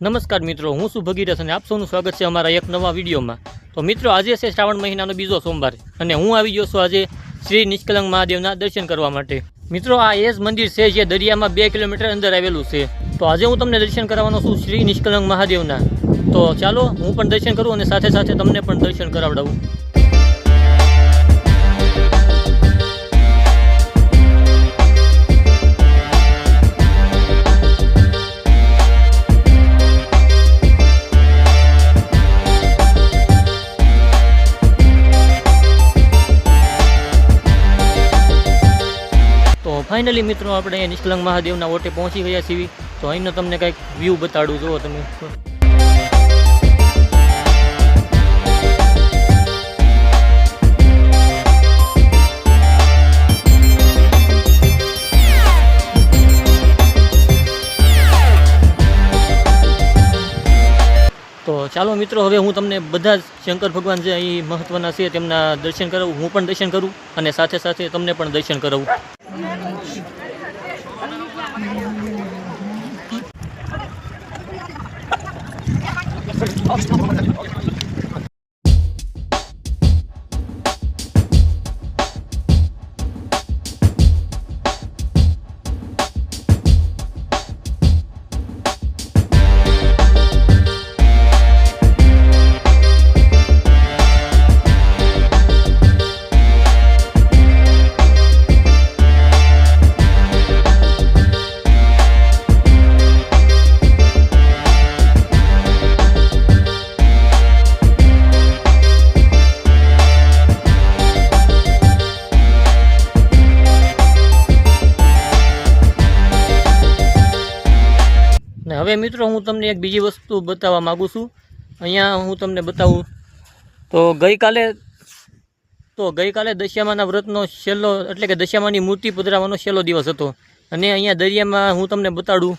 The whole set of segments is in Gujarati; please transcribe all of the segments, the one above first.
નમસ્કાર મિત્રો, હું છું ભગીરથ અને આપ સૌનું સ્વાગત છે અમારા એક નવા વિડીયોમાં। તો મિત્રો, આજે છે શ્રાવણ મહિનાનો બીજો સોમવાર અને હું આવી ગયો છું આજે શ્રી નિષ્કલંક મહાદેવના દર્શન કરવા માટે। મિત્રો, આ એ જ મંદિર છે જે દરિયામાં 2 કિલોમીટર અંદર આવેલું છે। તો આજે હું તમને દર્શન કરાવવાનો છું શ્રી નિષ્કલંક મહાદેવના। તો ચાલો હું પણ દર્શન કરું અને સાથે સાથે તમને પણ દર્શન કરાવડાવું। फाइनली मित्रों આપણે નિષ્કલંક મહાદેવના ઓટે પહોંચી ગયા છીએ। તો અહીંનો તમને કંઈક વ્યૂ બતાડું, જુઓ તમે। તો ચાલો મિત્રો, હવે હું તમને બધા શંકર ભગવાન જે અહીં મહત્વના છે તેમના દર્શન કરાવું, હું પણ દર્શન કરું અને સાથે સાથે તમને પણ દર્શન કરાવું। હવે મિત્રો, હું તમને એક બીજી વસ્તુ બતાવવા માગું છું। અહીંયા હું તમને બતાવું તો ગઈકાલે દશામાના વ્રતનો છેલ્લો, એટલે કે દશામાની મૂર્તિ પધરાવવાનો છેલ્લો દિવસ હતો અને અહીંયા દરિયામાં હું તમને બતાડું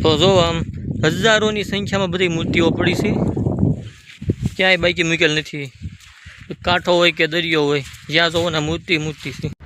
તો જો આમ હજારોની સંખ્યામાં બધી મૂર્તિઓ પડી છે, ક્યાંય બાકી મૂકેલ નથી। કાંઠો હોય કે દરિયો હોય, જ્યાં જોવો ને મૂર્તિ છે।